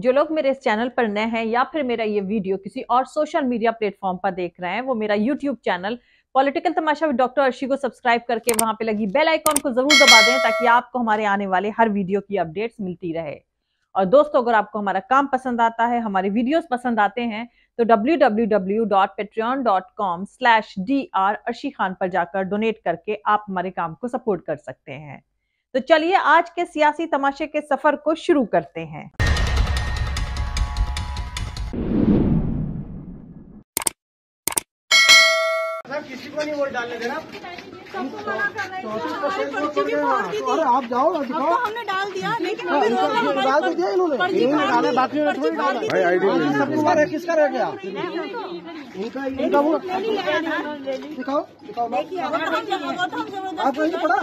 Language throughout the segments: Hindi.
जो लोग मेरे इस चैनल पर नए हैं या फिर मेरा ये वीडियो किसी और सोशल मीडिया प्लेटफॉर्म पर देख रहे हैं, वो मेरा YouTube channel political Tamasha with doctor Arshi को सब्सक्राइब करके वहां पे लगी बेल आइकॉन को जरूर दबा दें ताकि आपको हमारे आने वाले हर वीडियो की अपडेट्स मिलती रहे। और दोस्तों, अगर आपको हमारा काम पसंद आता है, हमारे वीडियोस पसंद आते हैं, तो www.patreon.com/dr अर्शी खान पर जाकर डोनेट करके आप हमारे काम को सपोर्ट कर सकते हैं। तो चलिए आज के सियासी तमाशे के सफर को शुरू करते हैं। किसी को नहीं वोट डालने देना। अरे आप जाओ ना, दिखाओ। हमने डाल दिया, लेकिन डाल तो दिया इन्होंने डाले, बाकी सबको मारे, किसका रह गया? इनका वो दिखाओ दिखाओ। आपको नहीं पड़ा?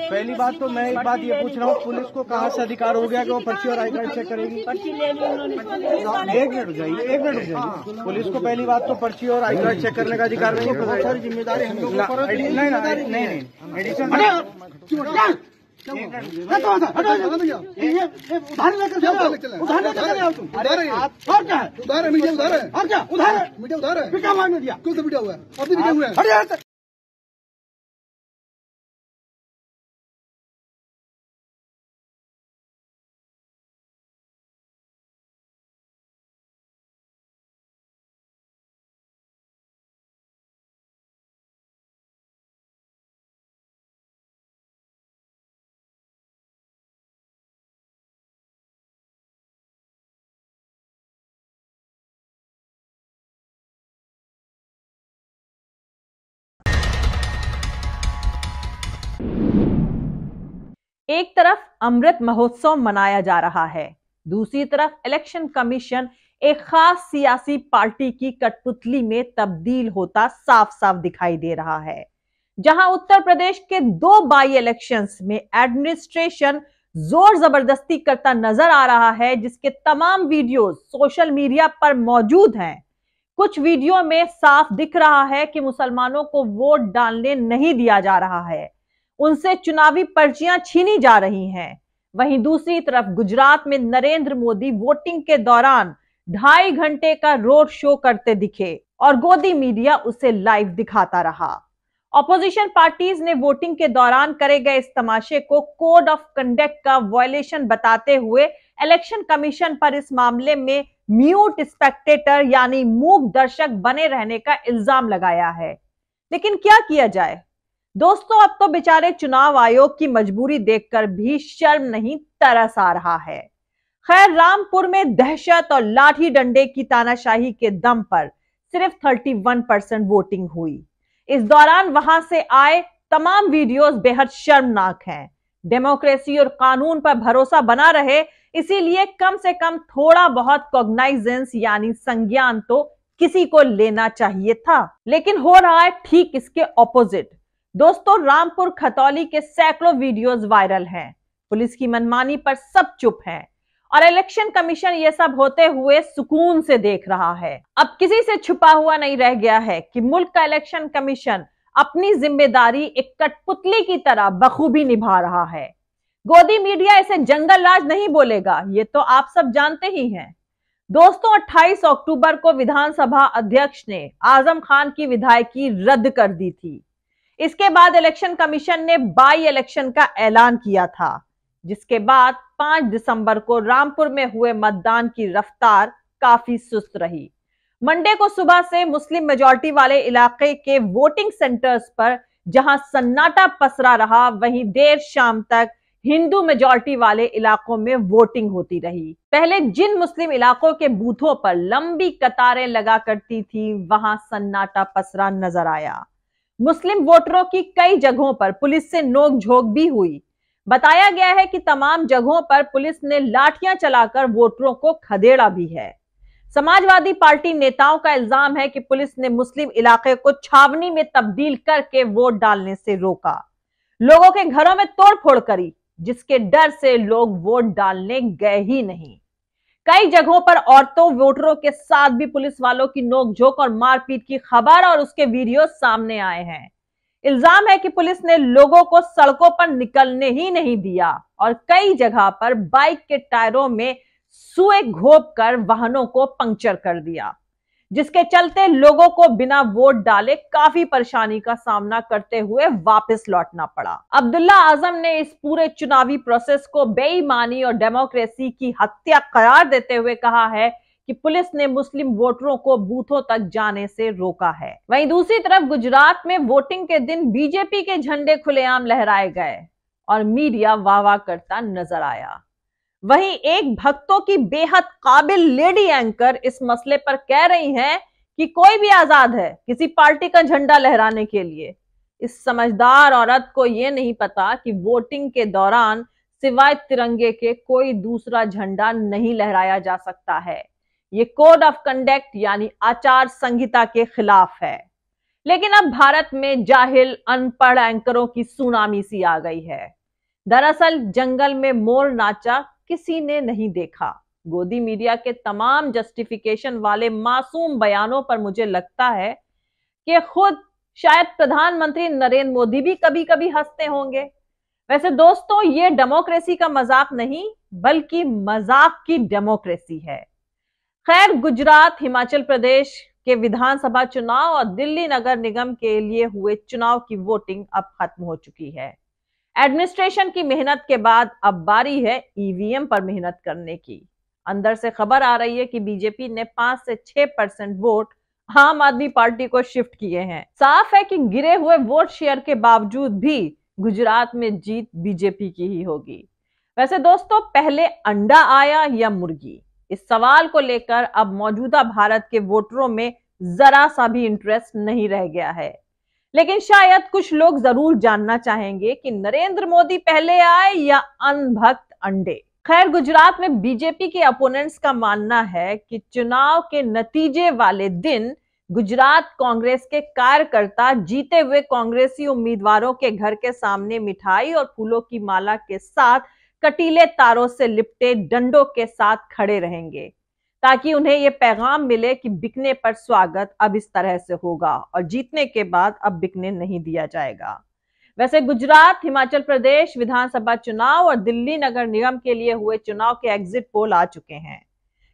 पहली बात तो मैं एक बात ये पूछ रहा हूँ, पुलिस को कहाँ से अधिकार हो गया कि वो पर्ची और आई कार्ड चेक करेगी? पर्ची ले ली उन्होंने। एक मिनट रुक जाइए, एक मिनट रुक जाइए। पुलिस को पहली बात तो पर्ची और आई कार्ड चेक करने का अधिकार नहीं है। बहुत सारी जिम्मेदारी हम लोग नहीं एडिशन उधार लेकर तुम। और क्या है? उधार है, मीडिया उधार है। और क्या उधार है? मीडिया उधार है। बिका हुआ मीडिया। कौन सा मीडिया हुआ है? अभी मीडिया हुआ है। एक तरफ अमृत महोत्सव मनाया जा रहा है, दूसरी तरफ इलेक्शन कमीशन एक खास सियासी पार्टी की कठपुतली में तब्दील होता साफ साफ दिखाई दे रहा है। जहां उत्तर प्रदेश के 2 बाई इलेक्शंस में एडमिनिस्ट्रेशन जोर जबरदस्ती करता नजर आ रहा है, जिसके तमाम वीडियोस सोशल मीडिया पर मौजूद हैं। कुछ वीडियो में साफ दिख रहा है कि मुसलमानों को वोट डालने नहीं दिया जा रहा है, उनसे चुनावी पर्चियां छीनी जा रही हैं। वहीं दूसरी तरफ गुजरात में नरेंद्र मोदी वोटिंग के दौरान 2.5 घंटे का रोड शो करते दिखे और गोदी मीडिया उसे लाइव दिखाता रहा। ऑपोजिशन पार्टीज ने वोटिंग के दौरान करे गए इस तमाशे को कोड ऑफ कंडक्ट का वायलेशन बताते हुए इलेक्शन कमीशन पर इस मामले में म्यूट स्पेक्टेटर यानी मूक दर्शक बने रहने का इल्जाम लगाया है। लेकिन क्या किया जाए दोस्तों, अब तो बेचारे चुनाव आयोग की मजबूरी देखकर भी शर्म नहीं तरस आ रहा है। खैर, रामपुर में दहशत और लाठी डंडे की तानाशाही के दम पर सिर्फ 31% वोटिंग हुई। इस दौरान वहां से आए तमाम वीडियोस बेहद शर्मनाक हैं। डेमोक्रेसी और कानून पर भरोसा बना रहे, इसीलिए कम से कम थोड़ा बहुत कॉग्नाइजेंस यानी संज्ञान तो किसी को लेना चाहिए था। लेकिन हो रहा है ठीक इसके ऑपोजिट। दोस्तों, रामपुर खतौली के सैकड़ों वीडियोस वायरल हैं। पुलिस की मनमानी पर सब चुप हैं और इलेक्शन कमीशन ये सब होते हुए सुकून से देख रहा है। अब किसी से छुपा हुआ नहीं रह गया है कि मुल्क का इलेक्शन कमीशन अपनी जिम्मेदारी एक कठपुतली की तरह बखूबी निभा रहा है। गोदी मीडिया इसे जंगल राज नहीं बोलेगा, ये तो आप सब जानते ही हैं। दोस्तों, 28 अक्टूबर को विधानसभा अध्यक्ष ने आजम खान की विधायकी रद्द कर दी थी। इसके बाद इलेक्शन कमीशन ने बाई इलेक्शन का ऐलान किया था, जिसके बाद 5 दिसंबर को रामपुर में हुए मतदान की रफ्तार काफी सुस्त रही। मंडे को सुबह से मुस्लिम मेजॉरिटी वाले इलाके के वोटिंग सेंटर्स पर जहां सन्नाटा पसरा रहा, वहीं देर शाम तक हिंदू मेजॉरिटी वाले इलाकों में वोटिंग होती रही। पहले जिन मुस्लिम इलाकों के बूथों पर लंबी कतारें लगा करती थी, वहां सन्नाटा पसरा नजर आया। मुस्लिम वोटरों की कई जगहों पर पुलिस से नोकझोंक भी हुई। बताया गया है कि तमाम जगहों पर पुलिस ने लाठियां चलाकर वोटरों को खदेड़ा भी है। समाजवादी पार्टी नेताओं का इल्जाम है कि पुलिस ने मुस्लिम इलाके को छावनी में तब्दील करके वोट डालने से रोका, लोगों के घरों में तोड़फोड़ करी, जिसके डर से लोग वोट डालने गए ही नहीं। कई जगहों पर औरतों वोटरों के साथ भी पुलिस वालों की नोकझोंक और मारपीट की खबर और उसके वीडियो सामने आए हैं। इल्जाम है कि पुलिस ने लोगों को सड़कों पर निकलने ही नहीं दिया और कई जगह पर बाइक के टायरों में सुए घोंप कर वाहनों को पंक्चर कर दिया, जिसके चलते लोगों को बिना वोट डाले काफी परेशानी का सामना करते हुए वापस लौटना पड़ा। अब्दुल्ला आजम ने इस पूरे चुनावी प्रोसेस को बेईमानी और डेमोक्रेसी की हत्या करार देते हुए कहा है कि पुलिस ने मुस्लिम वोटरों को बूथों तक जाने से रोका है। वहीं दूसरी तरफ गुजरात में वोटिंग के दिन बीजेपी के झंडे खुलेआम लहराए गए और मीडिया वाह वाह करता नजर आया। वहीं एक भक्तों की बेहद काबिल लेडी एंकर इस मसले पर कह रही हैं कि कोई भी आजाद है किसी पार्टी का झंडा लहराने के लिए। इस समझदार औरत को यह नहीं पता कि वोटिंग के दौरान सिवाय तिरंगे के कोई दूसरा झंडा नहीं लहराया जा सकता है। ये कोड ऑफ कंडक्ट यानी आचार संहिता के खिलाफ है। लेकिन अब भारत में जाहिल अनपढ़ एंकरों की सुनामी सी आ गई है। दरअसल जंगल में मोर नाचा किसी ने नहीं देखा। गोदी मीडिया के तमाम जस्टिफिकेशन वाले मासूम बयानों पर मुझे लगता है कि खुद शायद प्रधानमंत्री नरेंद्र मोदी भी कभी कभी हंसते होंगे। वैसे दोस्तों, ये डेमोक्रेसी का मजाक नहीं बल्कि मजाक की डेमोक्रेसी है। खैर, गुजरात, हिमाचल प्रदेश के विधानसभा चुनाव और दिल्ली नगर निगम के लिए हुए चुनाव की वोटिंग अब खत्म हो चुकी है। एडमिनिस्ट्रेशन की मेहनत के बाद अब बारी है ईवीएम पर मेहनत करने की। अंदर से खबर आ रही है कि बीजेपी ने 5 से 6% वोट आम आदमी पार्टी को शिफ्ट किए हैं। साफ है कि गिरे हुए वोट शेयर के बावजूद भी गुजरात में जीत बीजेपी की ही होगी। वैसे दोस्तों, पहले अंडा आया या मुर्गी, इस सवाल को लेकर अब मौजूदा भारत के वोटरों में जरा सा भी इंटरेस्ट नहीं रह गया है। लेकिन शायद कुछ लोग जरूर जानना चाहेंगे कि नरेंद्र मोदी पहले आए या अनभक्त अंडे। खैर, गुजरात में बीजेपी के अपोनेंट्स का मानना है कि चुनाव के नतीजे वाले दिन गुजरात कांग्रेस के कार्यकर्ता जीते हुए कांग्रेसी उम्मीदवारों के घर के सामने मिठाई और फूलों की माला के साथ कटीले तारों से लिपटे डंडों के साथ खड़े रहेंगे, ताकि उन्हें यह पैगाम मिले कि बिकने पर स्वागत अब इस तरह से होगा और जीतने के बाद अब बिकने नहीं दिया जाएगा। वैसे गुजरात, हिमाचल प्रदेश विधानसभा चुनाव और दिल्ली नगर निगम के लिए हुए चुनाव के एग्जिट पोल आ चुके हैं।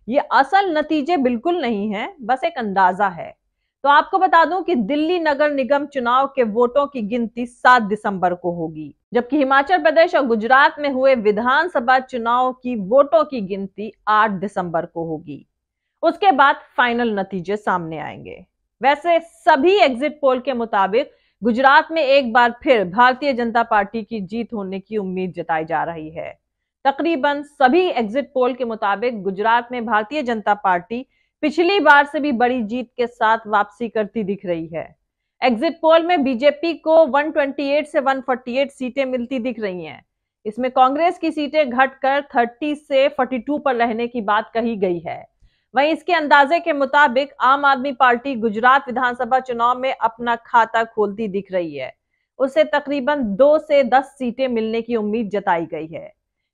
ये असल नतीजे बिल्कुल नहीं है, बस एक अंदाजा है। तो आपको बता दूं कि दिल्ली नगर निगम चुनाव के वोटों की गिनती 7 दिसंबर को होगी, जबकि हिमाचल प्रदेश और गुजरात में हुए विधानसभा चुनाव की वोटों की गिनती 8 दिसंबर को होगी। उसके बाद फाइनल नतीजे सामने आएंगे। वैसे सभी एग्जिट पोल के मुताबिक गुजरात में एक बार फिर भारतीय जनता पार्टी की जीत होने की उम्मीद जताई जा रही है। तकरीबन सभी एग्जिट पोल के मुताबिक गुजरात में भारतीय जनता पार्टी पिछली बार से भी बड़ी जीत के साथ वापसी करती दिख रही है। एग्जिट पोल में बीजेपी को 128 से 148 सीटें मिलती दिख रही हैं। इसमें कांग्रेस की सीटें घटकर 30 से 42 पर रहने की बात कही गई है। वहीं इसके अंदाजे के मुताबिक आम आदमी पार्टी गुजरात विधानसभा चुनाव में अपना खाता खोलती दिख रही है। उसे तकरीबन 2 से 10 सीटें मिलने की उम्मीद जताई गई है।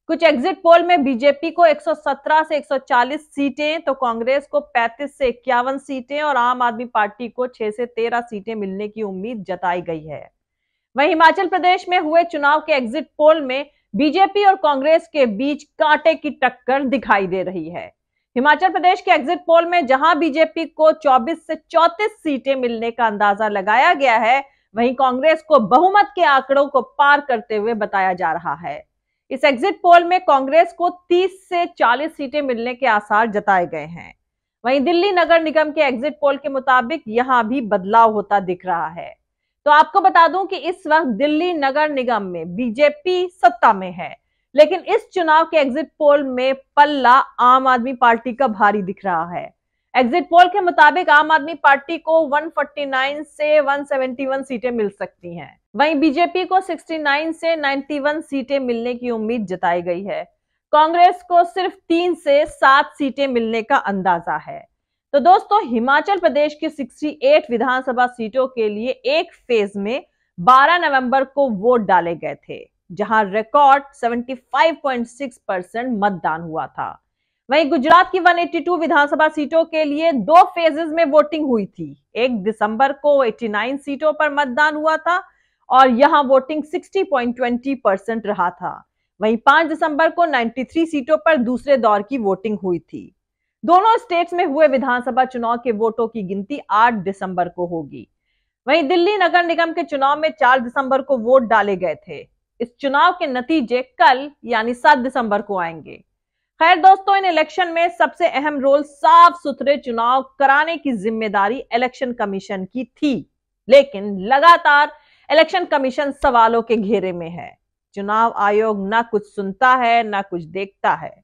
कुछ एग्जिट पोल में बीजेपी को 117 से 140 सीटें, तो कांग्रेस को 35 से 51 सीटें और आम आदमी पार्टी को 6 से 13 सीटें मिलने की उम्मीद जताई गई है। वहीं हिमाचल प्रदेश में हुए चुनाव के एग्जिट पोल में बीजेपी और कांग्रेस के बीच कांटे की टक्कर दिखाई दे रही है। हिमाचल प्रदेश के एग्जिट पोल में जहां बीजेपी को 24 से 34 सीटें मिलने का अंदाजा लगाया गया है, वहीं कांग्रेस को बहुमत के आंकड़ों को पार करते हुए बताया जा रहा है। इस एग्जिट पोल में कांग्रेस को 30 से 40 सीटें मिलने के आसार जताए गए हैं। वहीं दिल्ली नगर निगम के एग्जिट पोल के मुताबिक यहां भी बदलाव होता दिख रहा है। तो आपको बता दूं कि इस वक्त दिल्ली नगर निगम में बीजेपी सत्ता में है, लेकिन इस चुनाव के एग्जिट पोल में पल्ला आम आदमी पार्टी का भारी दिख रहा है। एग्जिट पोल के मुताबिक आम आदमी पार्टी को 149 से 171 सीटें मिल सकती हैं। वहीं बीजेपी को 69 से 91 सीटें मिलने की उम्मीद जताई गई है। कांग्रेस को सिर्फ 3 से 7 सीटें मिलने का अंदाजा है। तो दोस्तों, हिमाचल प्रदेश की 68 विधानसभा सीटों के लिए एक फेज में 12 नवंबर को वोट डाले गए थे, जहां रिकॉर्ड 75.6% मतदान हुआ था। वहीं गुजरात की 182 विधानसभा सीटों के लिए 2 फेजेस में वोटिंग हुई थी। 1 दिसंबर को 89 सीटों पर मतदान हुआ था और यहां वोटिंग 60.20% रहा था। वहीं 5 दिसंबर को 93 सीटों पर दूसरे दौर की वोटिंग हुई थी। दोनों स्टेट्स में हुए विधानसभा चुनाव के वोटों की गिनती 8 दिसंबर को होगी। वहीं दिल्ली नगर निगम के चुनाव में 4 दिसंबर को वोट डाले गए थे। इस चुनाव के नतीजे कल यानी 7 दिसंबर को आएंगे। खैर दोस्तों, इन इलेक्शन में सबसे अहम रोल साफ सुथरे चुनाव कराने की जिम्मेदारी इलेक्शन कमीशन की थी, लेकिन लगातार इलेक्शन कमीशन सवालों के घेरे में है। चुनाव आयोग ना कुछ सुनता है ना कुछ देखता है।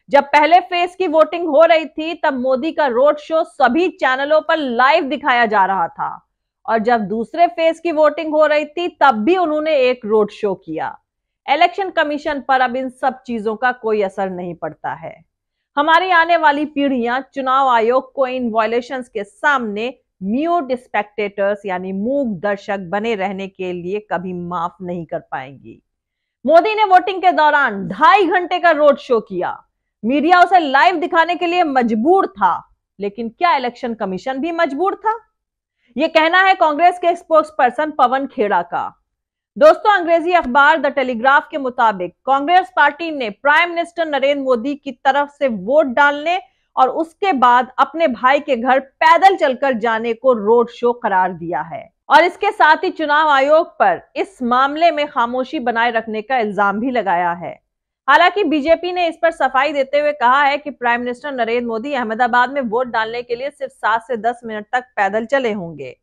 जब पहले फेज की वोटिंग हो रही थी तब मोदी का रोड शो सभी चैनलों पर लाइव दिखाया जा रहा था, और जब दूसरे फेज की वोटिंग हो रही थी तब भी उन्होंने एक रोड शो किया। इलेक्शन कमीशन पर अब इन सब चीजों का कोई असर नहीं पड़ता है। हमारी आने वाली पीढ़ियां चुनाव आयोग को इन वायलेशंस के सामने म्यूट स्पेक्टेटर्स यानी मूक दर्शक बने रहने के लिए कभी माफ नहीं कर पाएंगी। मोदी ने वोटिंग के दौरान 2.5 घंटे का रोड शो किया। मीडिया उसे लाइव दिखाने के लिए मजबूर था, लेकिन क्या इलेक्शन कमीशन भी मजबूर था? यह कहना है कांग्रेस के स्पोक्स पर्सन पवन खेड़ा का। दोस्तों, अंग्रेजी अखबार द टेलीग्राफ के मुताबिक कांग्रेस पार्टी ने प्राइम मिनिस्टर नरेंद्र मोदी की तरफ से वोट डालने और उसके बाद अपने भाई के घर पैदल चलकर जाने को रोड शो करार दिया है, और इसके साथ ही चुनाव आयोग पर इस मामले में खामोशी बनाए रखने का इल्जाम भी लगाया है। हालांकि बीजेपी ने इस पर सफाई देते हुए कहा है कि प्राइम मिनिस्टर नरेंद्र मोदी अहमदाबाद में वोट डालने के लिए सिर्फ 7 से 10 मिनट तक पैदल चले होंगे।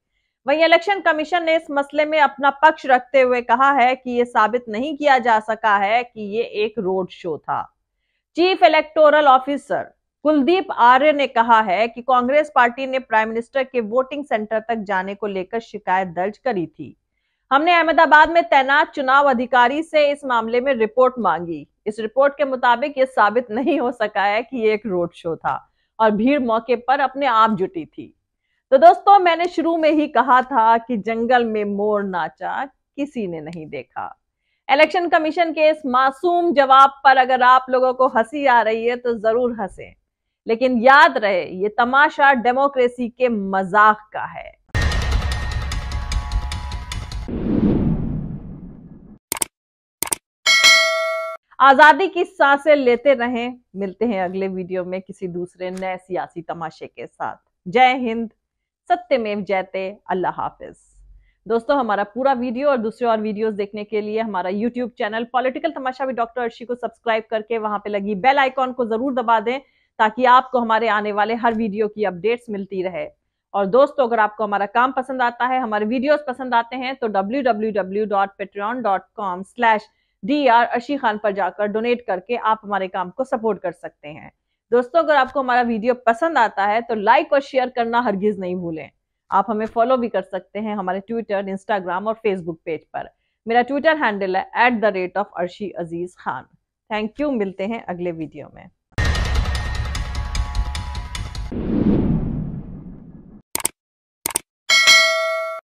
वहीं इलेक्शन कमीशन ने इस मसले में अपना पक्ष रखते हुए कहा है कि यह साबित नहीं किया जा सका है कि ये एक रोड शो था। चीफ इलेक्टोरल ऑफिसर कुलदीप आर्य ने कहा है कि कांग्रेस पार्टी ने प्राइम मिनिस्टर के वोटिंग सेंटर तक जाने को लेकर शिकायत दर्ज करी थी। हमने अहमदाबाद में तैनात चुनाव अधिकारी से इस मामले में रिपोर्ट मांगी। इस रिपोर्ट के मुताबिक यह साबित नहीं हो सका है कि यह एक रोड शो था और भीड़ मौके पर अपने आप जुटी थी। तो दोस्तों, मैंने शुरू में ही कहा था कि जंगल में मोर नाचा किसी ने नहीं देखा। इलेक्शन कमीशन के इस मासूम जवाब पर अगर आप लोगों को हंसी आ रही है तो जरूर हंसें, लेकिन याद रहे ये तमाशा डेमोक्रेसी के मजाक का है। आजादी की सांसें लेते रहें। मिलते हैं अगले वीडियो में किसी दूसरे नए सियासी तमाशे के साथ। जय हिंद, सत्यमेव जयते, अल्लाह हाफिज। दोस्तों, हमारा पूरा वीडियो और दूसरे और वीडियोस देखने के लिए हमारा YouTube channel political Tamasha with doctor Arshi को सब्सक्राइब करके वहां पे लगी बेल आइकॉन को जरूर दबा दें, ताकि आपको हमारे आने वाले हर वीडियो की अपडेट्स मिलती रहे। और दोस्तों, अगर आपको हमारा काम पसंद आता है, हमारे वीडियोस पसंद आते हैं, तो www.patreon.com/Dr अर्शी खान पर जाकर डोनेट करके आप हमारे काम को सपोर्ट कर सकते हैं। दोस्तों, अगर आपको हमारा वीडियो पसंद आता है तो लाइक और शेयर करना हरगिज नहीं भूलें। आप हमें फॉलो भी कर सकते हैं हमारे ट्विटर, इंस्टाग्राम और फेसबुक पेज पर। मेरा ट्विटर हैंडल है @arshi_aziz khan। Thank you. मिलते हैं अगले वीडियो में।